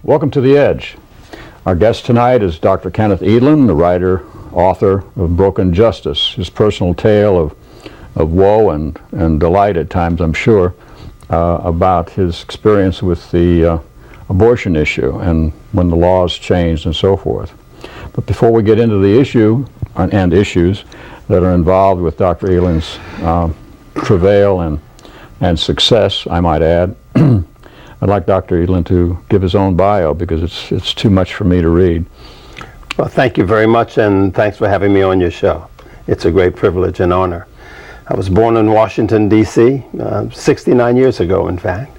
Welcome to The Edge. Our guest tonight is Dr. Kenneth Edelin, the writer, author of Broken Justice, his personal tale of woe and delight at times, I'm sure, about his experience with the abortion issue and when the laws changed and so forth. But before we get into the issue and issues that are involved with Dr. Edelin's travail and success, I might add, I'd like Dr. Edelin to give his own bio because it's too much for me to read. Well, thank you very much, and thanks for having me on your show. It's a great privilege and honor. I was born in Washington, D.C., 69 years ago, in fact.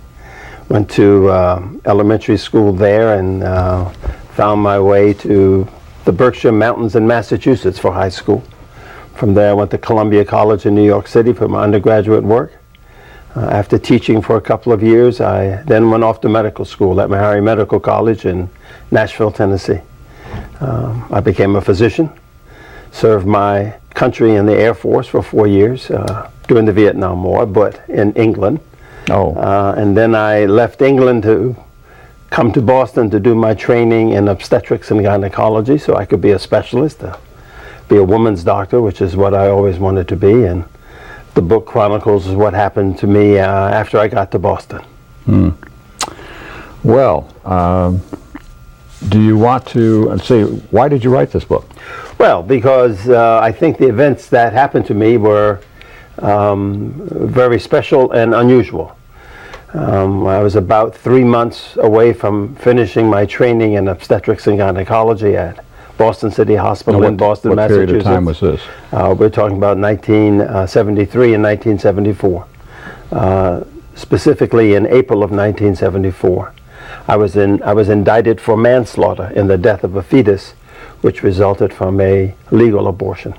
Went to elementary school there and found my way to the Berkshire Mountains in Massachusetts for high school. From there, I went to Columbia College in New York City for my undergraduate work. After teaching for a couple of years, I then went off to medical school at Meharry Medical College in Nashville, Tennessee. I became a physician, served my country in the Air Force for 4 years during the Vietnam War, but in England. And then I left England to come to Boston to do my training in obstetrics and gynecology so I could be a specialist, be a woman's doctor, which is what I always wanted to be. And the book chronicles what happened to me after I got to Boston. Well, do you want to say, why did you write this book? Well, because I think the events that happened to me were very special and unusual. I was about 3 months away from finishing my training in obstetrics and gynecology at Boston City Hospital in Boston, Massachusetts. What period of time was this? We're talking about 1973 and 1974. Specifically in April of 1974. I was indicted for manslaughter in the death of a fetus, which resulted from a legal abortion.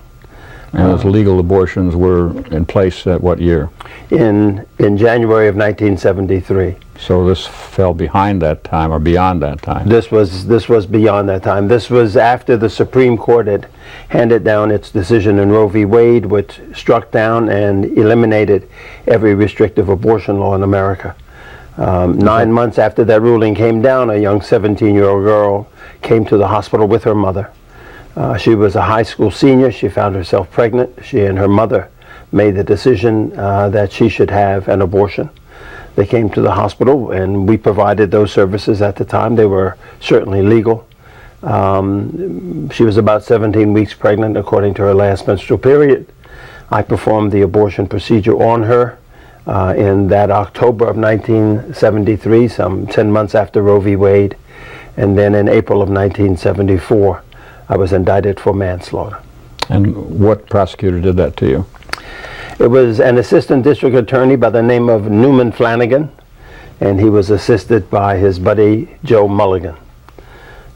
And those legal abortions were in place at what year? In January of 1973. So this fell behind that time or beyond that time? This was beyond that time. This was after the Supreme Court had handed down its decision in Roe v. Wade, which struck down and eliminated every restrictive abortion law in America. 9 months after that ruling came down, a young 17-year-old girl came to the hospital with her mother. She was a high school senior. She found herself pregnant. She and her mother made the decision that she should have an abortion. They came to the hospital and we provided those services at the time. They were certainly legal. She was about 17 weeks pregnant according to her last menstrual period. I performed the abortion procedure on her in that October of 1973, some 10 months after Roe v. Wade. And then in April of 1974, I was indicted for manslaughter. And what prosecutor did that to you? It was an assistant district attorney by the name of Newman Flanagan, and he was assisted by his buddy Joe Mulligan.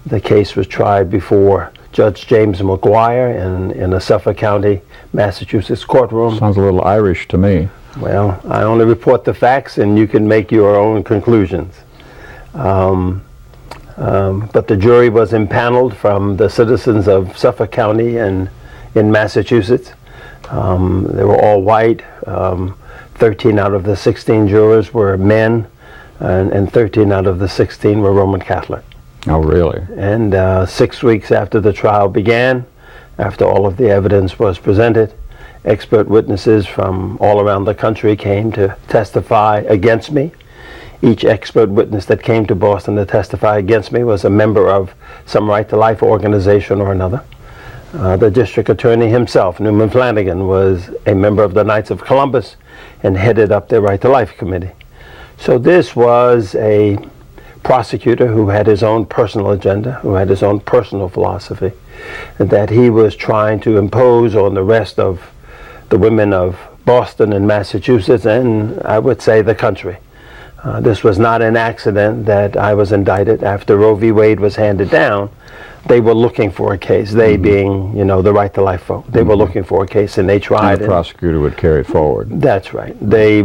The case was tried before Judge James McGuire in a Suffolk County, Massachusetts courtroom. Sounds a little Irish to me. Well, I only report the facts and you can make your own conclusions. But the jury was impaneled from the citizens of Suffolk County and in Massachusetts. They were all white. 13 out of the 16 jurors were men, and 13 out of the 16 were Roman Catholic. Oh, really? And 6 weeks after the trial began, after all of the evidence was presented, expert witnesses from all around the country came to testify against me. Each expert witness that came to Boston to testify against me was a member of some Right to Life organization or another. The district attorney himself, Newman Flanagan, was a member of the Knights of Columbus and headed up their Right to Life committee. So this was a prosecutor who had his own personal agenda, who had his own personal philosophy, that he was trying to impose on the rest of the women of Boston and Massachusetts, and I would say the country. This was not an accident that I was indicted after Roe v. Wade was handed down. They were looking for a case, they being, you know, the Right to Life folk. They were looking for a case and they tried. And the prosecutor would carry it forward. That's right. They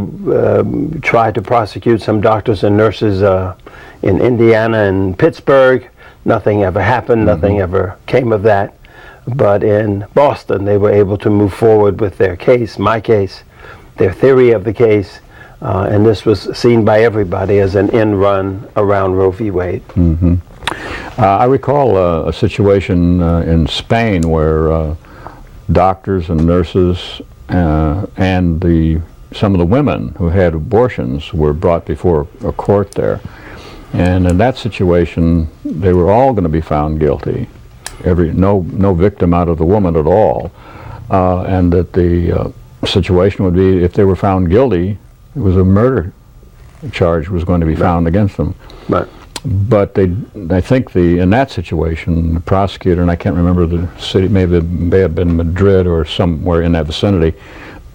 tried to prosecute some doctors and nurses in Indiana and Pittsburgh. Nothing ever happened, nothing ever came of that. But in Boston, they were able to move forward with their case, my case, their theory of the case, And this was seen by everybody as an end run around Roe v. Wade. I recall a situation in Spain where doctors and nurses and some of the women who had abortions were brought before a court there. And in that situation, they were all going to be found guilty. No victim out of the woman at all. And that the situation would be, if they were found guilty, it was a murder charge was going to be found against them. Right. But I think in that situation, the prosecutor, and I can't remember the city, may have been Madrid or somewhere in that vicinity,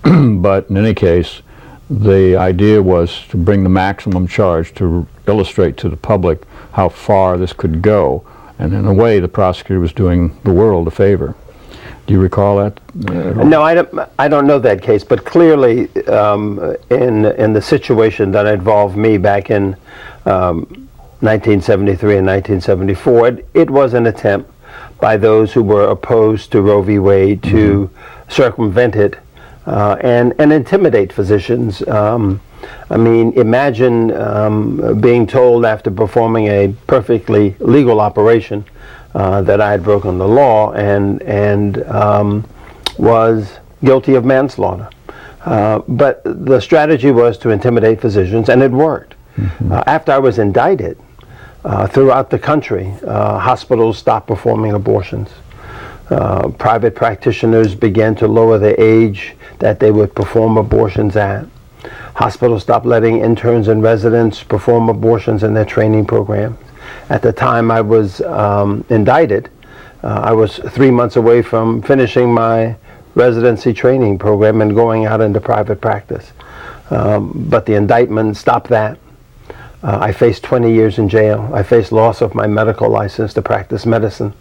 but in any case, the idea was to bring the maximum charge to illustrate to the public how far this could go. And in a way, the prosecutor was doing the world a favor. Do you recall that? No, I don't know that case, but clearly in the situation that involved me back in 1973 and 1974, it was an attempt by those who were opposed to Roe v. Wade to circumvent it and intimidate physicians. I mean, imagine being told after performing a perfectly legal operation that I had broken the law and was guilty of manslaughter. But the strategy was to intimidate physicians, and it worked. After I was indicted, throughout the country, hospitals stopped performing abortions. Private practitioners began to lower the age that they would perform abortions at. Hospitals stopped letting interns and residents perform abortions in their training programs. At the time I was indicted, I was 3 months away from finishing my residency training program and going out into private practice. But the indictment stopped that. I faced 20 years in jail. I faced loss of my medical license to practice medicine.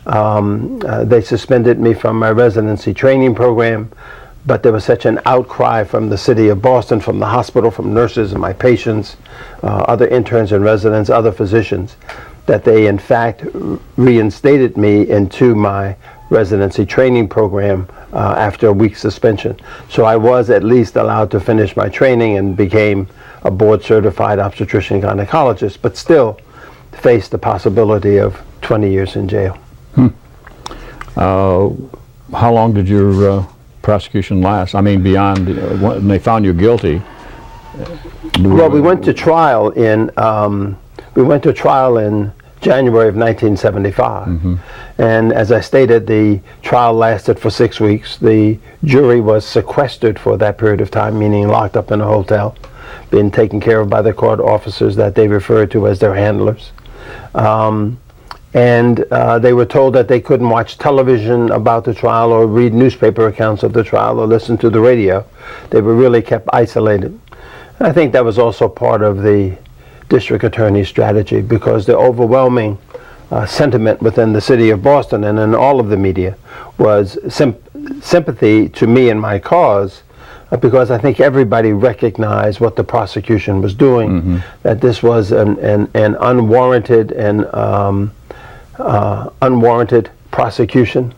They suspended me from my residency training program, but there was such an outcry from the city of Boston, from the hospital, from nurses and my patients, other interns and residents, other physicians, that they in fact reinstated me into my residency training program after a week's suspension. So I was at least allowed to finish my training and became a board-certified obstetrician gynecologist, but still faced the possibility of 20 years in jail. How long did your prosecution last? I mean, beyond when they found you guilty. Well, we went to trial in January of 1975, and as I stated, the trial lasted for 6 weeks. The jury was sequestered for that period of time, meaning locked up in a hotel, being taken care of by the court officers that they referred to as their handlers. And they were told that they couldn't watch television about the trial or read newspaper accounts of the trial or listen to the radio. They were really kept isolated. And I think that was also part of the district attorney's strategy, because the overwhelming sentiment within the city of Boston and in all of the media was sympathy to me and my cause, because I think everybody recognized what the prosecution was doing, that this was an unwarranted and unwarranted prosecution.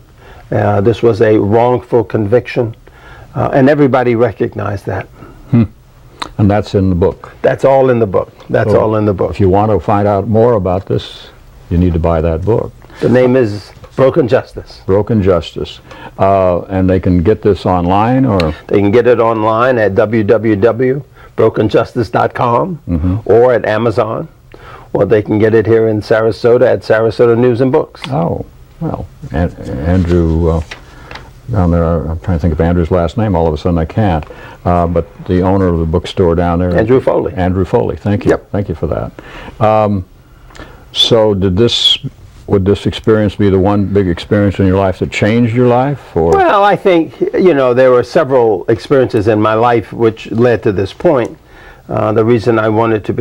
This was a wrongful conviction, and everybody recognized that. And that's in the book. That's all in the book. That's all in the book. If you want to find out more about this, you need to buy that book. The name is Broken Justice. Broken Justice. And they can get this online, or? They can get it online at www.brokenjustice.com or at Amazon, or they can get it here in Sarasota at Sarasota News and Books. Oh, well, Andrew, down there, I'm trying to think of Andrew's last name, all of a sudden I can't. But the owner of the bookstore down there. Andrew Foley. Andrew Foley, thank you. Yep. Thank you for that. So would this experience be the one big experience in your life that changed your life? Or? Well, I think, there were several experiences in my life which led to this point. The reason I wanted to